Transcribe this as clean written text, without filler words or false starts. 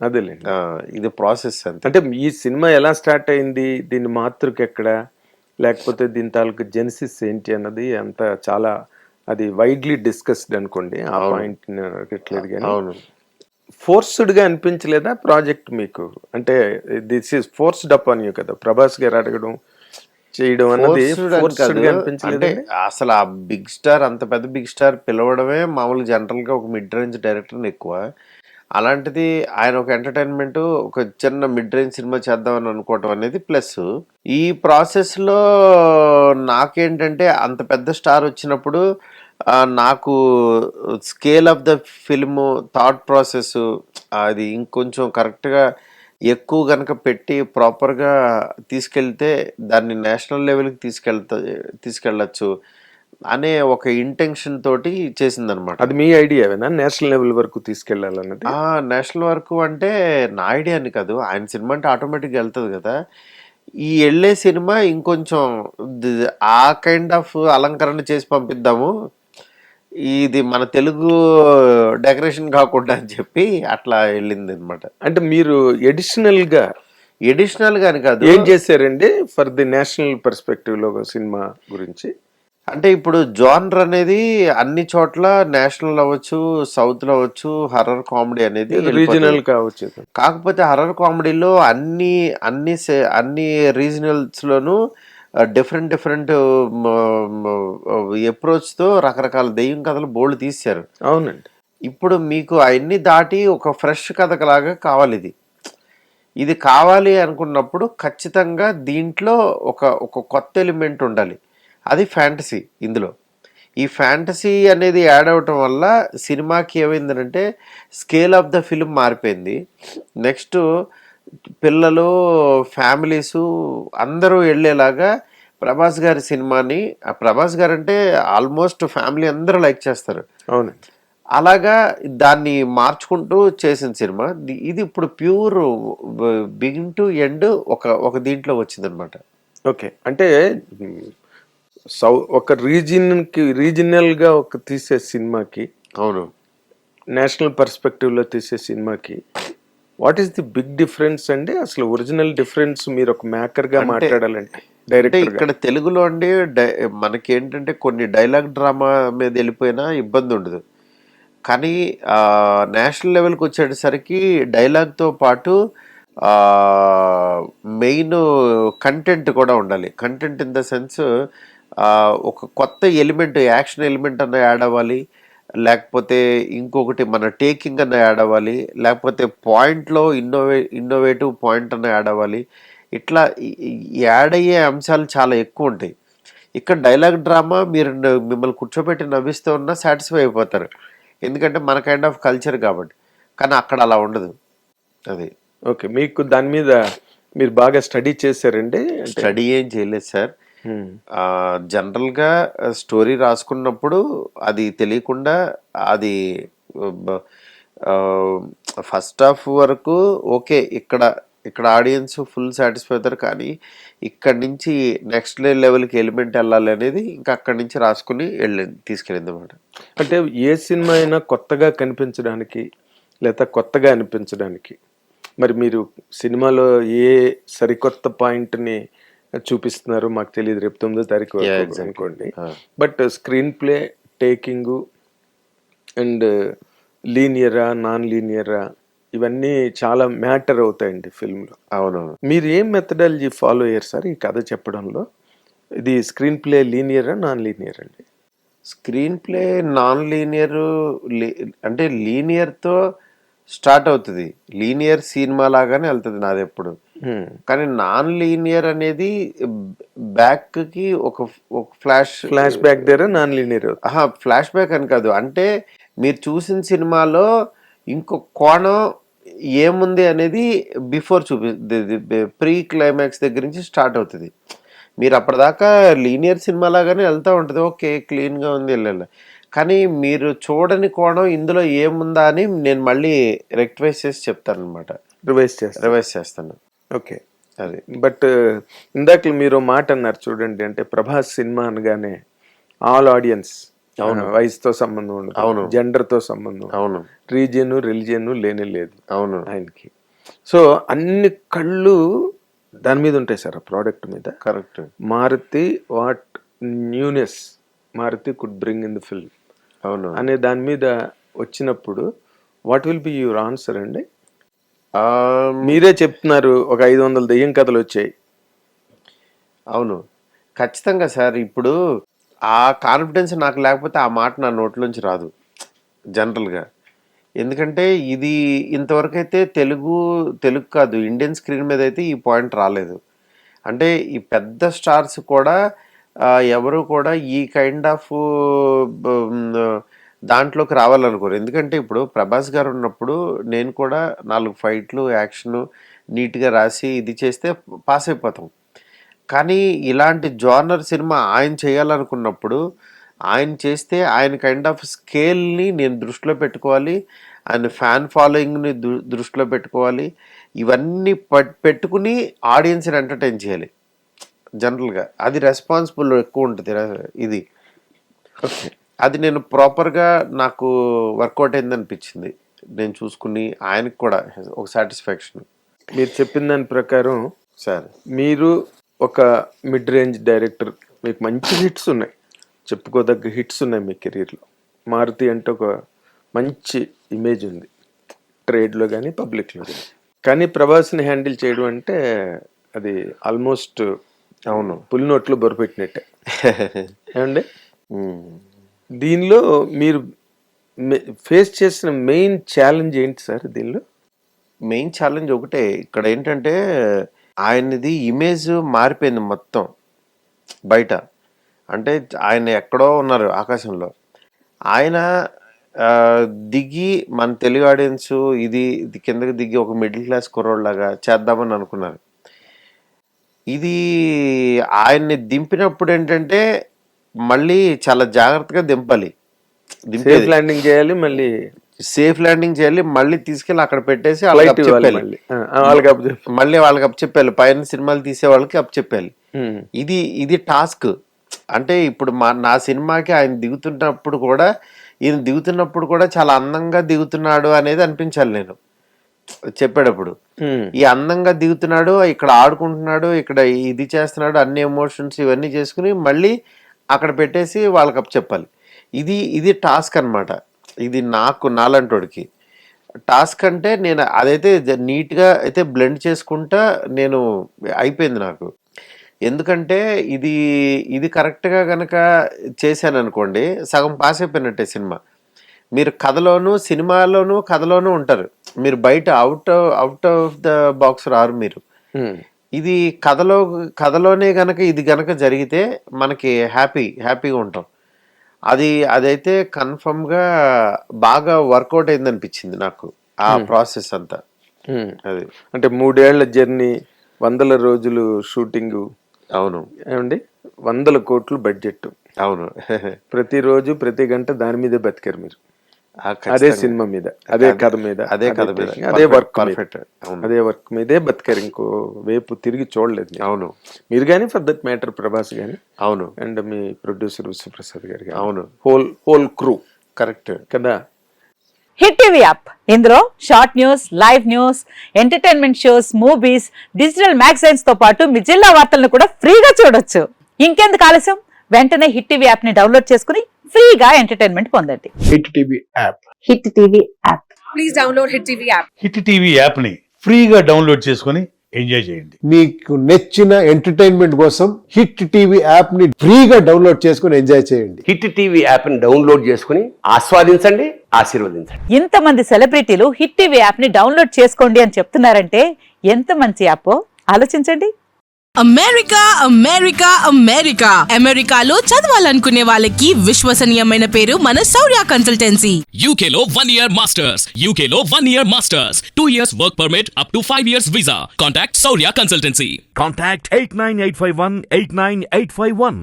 అదేలేండి. ఇది ప్రాసెస్ అంతే. అంటే ఈ సినిమా ఎలా స్టార్ట్ అయింది, దీని మాతృక ఎక్కడ, లేకపోతే దీని తాలూకు జెనిసిస్ ఏంటి అన్నది అంత చాలా అది వైడ్లీ డిస్కస్డ్ అనుకోండి, ఆ అవును. పాయింట్ అడగట్లేదు కానీ అవును. ఫోర్స్డ్ గా అనిపించలేదా ప్రాజెక్ట్ మీకు? అంటే దిస్ ఈస్ ఫోర్స్డ్ అప్ అని కదా ప్రభాస్ గారు అడగడం చేయడం అన్నది ఫోర్స్డ్ అని ఫోర్స్డ్ కాదు. గా అంటే అనిపించలేదండి? అసలు ఆ బిగ్ స్టార్, అంత పెద్ద బిగ్ స్టార్ పిలవడమే మామూలు జనరల్‌గా ఒక మిడ్ రేంజ్ డైరెక్టర్‌ని ఎక్కువ. అలాంటిది ఆయన ఒక ఎంటర్‌టైన్‌మెంట్, ఒక చిన్న మిడ్ రేంజ్ సినిమా చేద్దామని అనుకోవటం అనేది ప్లస్సు. ఈ ప్రాసెస్‌లో నాకేంటంటే అంత పెద్ద స్టార్ వచ్చినప్పుడు నాకు scale of the film, thought process అది ఇంకొంచెం కరెక్ట్‌గా ఎక్కువ గనక పెట్టి ప్రాపర్‌గా తీసుకెళ్తే దాన్ని నేషనల్ లెవెల్‌కి తీసుకెళ్ళొచ్చు అనే ఒక ఇంటెన్షన్ తోటి చేసిందనమాట. అది మీ ఐడియావేనా నేషనల్ లెవెల్ వరకు తీసుకెళ్లాలన్నది? నేషనల్ వరకు అంటే నా ఐడియా అని కాదు. ఆయన సినిమా అంటే ఆటోమేటిక్‌గా ఎళ్తది గదా! ఈ ఎళ్ళే సినిమా ఇంకొంచెం ఆ కైండ్ ఆఫ్ అలంకరణ చేసి పంపిద్దాము. ఇది మన తెలుగు డెకరేషన్ కాకుండా అని చెప్పి అట్లా ఎళ్ళిందనమాట. అంటే మీరు ఎడిషనల్ గా ఎడిషనల్‌గా అని కాదు. ఏం చేశారండి ఫర్ ది నేషనల్ పర్స్పెక్టివ్ లో సినిమా గురించి? అంటే ఇప్పుడు జానర్ అనేది అన్ని చోట్ల నేషనల్ అవ్వచ్చు, సౌత్‌లో అవ్వచ్చు, హర్రర్ కామెడీ అనేది ఎళ్ళిపోతది. రీజనల్ కావచ్చు. కాకపోతే హర్రర్ కామెడీలో అన్ని రీజనల్స్‌లోనూ డిఫరెంట్ డిఫరెంట్ అప్రోచ్‌తో రకరకాల దెయ్యం కథలు బోలెడు తీశారు. అవునండి. ఇప్పుడు మీకు అయన్నీ దాటి ఒక ఫ్రెష్ కథలాగా కావాలిది. ఇది కావాలి అనుకున్నప్పుడు ఖచ్చితంగా దీంట్లో ఒక కొత్త ఎలిమెంట్ ఉండాలి. అది ఫ్యాంటసీ ఇందులో. ఈ ఫ్యాంటసీ అనేది యాడ్ అవ్వటం వల్ల సినిమాకి ఏమైందనంటే స్కేల్ ఆఫ్ ద ఫిల్మ్ మారిపోయింది. నెక్స్ట్ పిల్లలు, ఫ్యామిలీసు అందరూ వెళ్ళేలాగా ప్రభాస్ గారి సినిమాని, ప్రభాస్ గారు అంటే ఆల్మోస్ట్ ఫ్యామిలీ అందరూ లైక్ చేస్తారు. అవునండి. అలాగా దాన్ని మార్చుకుంటూ చేసిన సినిమా ఇది. ఇప్పుడు ప్యూర్ బిగిన్ టు ఎండ్ ఒక దీంట్లో వచ్చిందనమాట. ఓకే. అంటే ఒక రీజనల్ గా ఒక తీసే సినిమాకి, అవును, నేషనల్ పర్స్పెక్టివ్ లో తీసే సినిమాకి what is the big difference అండి? అసలు ఒరిజినల్ డిఫరెన్స్ మీరు ఒక మేకర్ గా మాట్లాడాలంటే, అంటే డైరెక్టర్ గా. ఇక్కడ తెలుగులో అండి మనకేంటంటే కొన్ని డైలాగ్ డ్రామా మీద వెళ్ళిపోయినా ఇబ్బంది ఉండదు. కానీ నేషనల్ లెవెల్కి వచ్చేసరికి డైలాగ్తో పాటు మెయిన్ కంటెంట్ కూడా ఉండాలి. కంటెంట్ ఇన్ ద సెన్స్ ఒక కొత్త ఎలిమెంట్, యాక్షన్ ఎలిమెంట్ అన్న యాడ్ అవ్వాలి, లేకపోతే ఇంకొకటి మన టేకింగ్ అన్న యాడ్ అవ్వాలి, లేకపోతే పాయింట్లో ఇన్నోవేటివ్ పాయింట్ అన్న యాడ్ అవ్వాలి. ఇట్లా యాడ్ అయ్యే అంశాలు చాలా ఎక్కువ ఉంటాయి. ఇక్కడ డైలాగ్ డ్రామా మిమ్మల్ని కూర్చోబెట్టి నవ్విస్తూ ఉన్నా సాటిస్ఫై అయిపోతారు, ఎందుకంటే మన కైండ్ ఆఫ్ కల్చర్ కాబట్టి. కానీ అక్కడ అలా ఉండదు. అది ఓకే. మీకు దాని మీద మీరు బాగా స్టడీ చేశారండి? స్టడీ ఏం చేయలేదు సార్. జనరల్గా స్టోరీ రాసుకున్నప్పుడు అది తెలియకుండా అది ఫస్ట్ హాఫ్ వరకు ఓకే, ఇక్కడ ఆడియన్స్ ఫుల్ సాటిస్ఫై అవుతారు. కానీ ఇక్కడి నుంచి నెక్స్ట్ లెవెల్కి ఎలిమెంట్ వెళ్ళాలి అనేది ఇంకా అక్కడి నుంచి రాసుకుని తీసుకెళ్ళింది అనమాట. అంటే ఏ సినిమా అయినా కొత్తగా కనిపించడానికి లేదా కొత్తగా అనిపించడానికి మరి మీరు సినిమాలో ఏ సరికొత్త పాయింట్ని చూపిస్తున్నారు మాకు తెలియదు, రేపు 9వ తారీఖు వరకు అనుకోండి. But screenplay, taking and లీనియరా నాన్ లీనియరా ఇవన్నీ చాలా మ్యాటర్ అవుతాయండి ఫిల్మ్లో. అవునవును. మీరు ఏం మెథడాలజీ ఫాలో అయ్యారు సార్ ఈ కథ చెప్పడంలో? ఇది స్క్రీన్ ప్లే లీనియరా నాన్ లీనియర్ అండి? స్క్రీన్ ప్లే నాన్ లీనియర్ అంటే లీనియర్తో స్టార్ట్ అవుతుంది, లీనియర్ సినిమా లాగానే వెళ్తుంది నాది ఎప్పుడు. కానీ నాన్ లీనియర్ అనేది బ్యాక్కి ఒక ఫ్లాష్ బ్యాక్ దగ్గర నాన్ లీనియర్. ఫ్లాష్ బ్యాక్ అని కాదు, అంటే మీరు చూసిన సినిమాలో ఇంకో కోణం ఏముంది అనేది బిఫోర్ ప్రీ క్లైమాక్స్ దగ్గర నుంచి స్టార్ట్ అవుతుంది. మీరు అప్పటిదాకా లీనియర్ సినిమా లాగానే వెళ్తూ ఉంటుంది, ఓకే క్లీన్గా ఉంది వెళ్ళాలి. కానీ మీరు చూడని కోణం ఇందులో ఏముందా అని నేను మళ్ళీ రెక్టిఫైస్ చేసి చెప్తాను అనమాట, రివైజ్ చేస్తాను. ఓకే, అది. బట్ ఇందాక మీరు మాట అన్నారు చూడండి, అంటే ప్రభాస్ సినిమా అనగానే ఆల్ ఆడియన్స్ వయసుతో సంబంధం ఉండదు, జెండర్తో సంబంధం, అవును, రీజియన్ రిలీజియన్ లేనే లేదు అవును ఆయనకి. సో అన్ని కళ్ళు దాని మీద ఉంటాయి సార్, ఆ ప్రోడక్ట్ మీద. Correct. Maruthi what newness Maruthi could bring in the film అవును అనే దాని మీద వచ్చినప్పుడు what will be your answer అండి? మీరే చెప్తున్నారు ఒక 500 దెయ్యం కథలు వచ్చాయి. అవును, ఖచ్చితంగా సార్. ఇప్పుడు ఆ కాన్ఫిడెన్స్ నాకు లేకపోతే ఆ మాట నా నోట్లోంచి రాదు జనరల్గా. ఎందుకంటే ఇది ఇంతవరకు అయితే తెలుగు కాదు, ఇండియన్ స్క్రీన్ మీద అయితే ఈ పాయింట్ రాలేదు. అంటే ఈ పెద్ద స్టార్స్ కూడా ఎవరు కూడా ఈ కైండ్ ఆఫ్ దాంట్లోకి రావాలనుకోరు. ఎందుకంటే ఇప్పుడు ప్రభాస్ గారు ఉన్నప్పుడు నేను కూడా 4 ఫైట్లు యాక్షన్ నీట్గా రాసి ఇది చేస్తే పాస్ అయిపోతాం. కానీ ఇలాంటి జానర్ సినిమా ఆయన చేయాలనుకున్నప్పుడు ఆయన చేస్తే ఆయన కైండ్ ఆఫ్ స్కేల్ని నేను దృష్టిలో పెట్టుకోవాలి, ఆయన ఫ్యాన్ ఫాలోయింగ్ని దృష్టిలో పెట్టుకోవాలి. ఇవన్నీ పెట్టుకుని ఆడియన్స్ని ఎంటర్టైన్ చేయాలి జనరల్గా. అది రెస్పాన్సిబుల్ ఎక్కువ ఉంటుంది ఇది. అది నేను ప్రాపర్గా నాకు వర్కౌట్ అయింది అనిపించింది నేను చూసుకుని, ఆయనకు కూడా ఒక సాటిస్ఫాక్షన్. మీరు చెప్పిన దాని ప్రకారం సార్ మీరు ఒక మిడ్ రేంజ్ డైరెక్టర్, మీకు మంచి హిట్స్ ఉన్నాయి, చెప్పుకోదగ్గ హిట్స్ ఉన్నాయి మీ కెరీర్లో. మారుతి అంటే ఒక మంచి ఇమేజ్ ఉంది ట్రేడ్లో కానీ పబ్లిక్లో కానీ. కానీ ప్రభాస్ని హ్యాండిల్ చేయడం అంటే అది ఆల్మోస్ట్ అవును పులి నోట్లో బొరపెట్టినట్టే ఏమండి? దీనిలో మీరు ఫేస్ చేసిన మెయిన్ ఛాలెంజ్ ఏంటి సార్? దీనిలో మెయిన్ ఛాలెంజ్ ఒకటే. ఇక్కడ ఏంటంటే ఆయనది ఇమేజ్ మారిపోయింది మొత్తం బయట. అంటే ఆయన ఎక్కడో ఉన్నారు ఆకాశంలో, ఆయన దిగి మన తెలుగు ఆడియన్స్ ఇది కిందకి దిగి ఒక మిడిల్ క్లాస్ కుర్రోడ్లాగా చేద్దామని అనుకున్నారు. ఇది ఆయన్ని దింపినప్పుడు ఏంటంటే మళ్ళీ చాలా జాగ్రత్తగా దింపాలి, సేఫ్ ల్యాండింగ్ చేయాలి, మళ్ళీ సేఫ్ ల్యాండింగ్ చేయాలి, మళ్ళీ తీసుకెళ్ళి అక్కడ పెట్టేసి మళ్ళీ వాళ్ళకి అప్పచెప్పాలి, పైన సినిమాలు తీసే వాళ్ళకి అప్పచెప్పాలి. ఇది టాస్క్. అంటే ఇప్పుడు నా సినిమాకి ఆయన దిగుతున్నప్పుడు కూడా, ఈయన దిగుతున్నప్పుడు కూడా చాలా అందంగా దిగుతున్నాడు అనేది అనిపించాలి నేను చెప్పేటప్పుడు. ఈ అందంగా దిగుతున్నాడు, ఇక్కడ ఆడుకుంటున్నాడు, ఇక్కడ ఇది చేస్తున్నాడు, అన్ని ఎమోషన్స్ ఇవన్నీ చేసుకుని మళ్ళీ అక్కడ పెట్టేసి వాళ్ళకి అప్పచెప్పాలి. ఇది టాస్క్ అనమాట. ఇది నాలంటోడికి టాస్క్. అంటే నేను అదైతే నీట్గా అయితే బ్లెండ్ చేసుకుంటా నేను అయిపోయింది నాకు. ఎందుకంటే ఇది కరెక్ట్గా కనుక చేశాను అనుకోండి, సగం పాస్ అయిపోయినట్టే సినిమా. మీరు కథలోనూ ఉంటారు, మీరు బయట అవుట్ ఆఫ్ ద బాక్స్ రారు మీరు. ఇది కథలోనే గనక ఇది గనక జరిగితే మనకి హ్యాపీగా ఉంటాం. అదైతే కన్ఫర్మ్గా బాగా వర్కౌట్ అయింది అనిపించింది నాకు ఆ ప్రాసెస్ అంతా. అది అంటే 3 ఏళ్ల జర్నీ, 100 రోజులు షూటింగ్. అవును ఏమండి, 100 కోట్లు బడ్జెట్. అవును ప్రతిరోజు ప్రతి గంట దాని మీదే బతికారు మీరు. అదే సినిమా మీద, అదే కథ మీద, అదే వర్క్ మీదే బతికారు. ఇంకో వైపు తిరిగి చూడలేదు. అవును, మీరు కానీ ఫర్ దట్ మ్యాటర్ ప్రభాస్ గాని. అవును, అండ్ మీ ప్రొడ్యూసర్ విశ్వప్రసాద్ గారు. అవును, హోల్ క్రూ. కరెక్ట్ కదా. హిట్ టీవీ యాప్, ఇందులో short news, live news, entertainment shows, movies, digital magazines తో పాటు మీ జిల్లా వార్తలను కూడా ఫ్రీగా చూడొచ్చు. ఇంకెందుకు ఆలస్యం, వెంటనే హిట్ టీవీ యాప్ ని డౌన్లోడ్ చేసుకుని ఫ్రీగా ఎంటర్టైన్మెంట్ పొందండి. Hit TV app. Hit TV app. Please download hit TV app. Hit TV app ని ఫ్రీగా డౌన్లోడ్ చేసుకుని ఎంజాయ్ చేయండి. మీకు నచ్చిన ఎంటర్టైన్మెంట్ కోసం హిట్ టీవీ యాప్ ని ఫ్రీగా డౌన్లోడ్ చేసుకుని ఎంజాయ్ చేయండి. హిట్ టీవీ యాప్ ని డౌన్లోడ్ చేసుకుని ఆస్వాదించండి, ఆశీర్వదించండి. ఇంతమంది సెలబ్రిటీలు హిట్ టీవీ యాప్ ని డౌన్లోడ్ చేసుకోండి అని చెప్తున్నారంటే ఎంత మంచి యాప్ ఆలోచించండి. అమెరికాలో చదవాలనుకునే వాళ్ళకి విశ్వసనీయమైన పేరు మన శౌర్య కన్సల్టెన్సీ. UK లో 1 year masters, 2 years work permit up to 5 years visa. Contact Saurya Consultancy. Contact 89851 89851.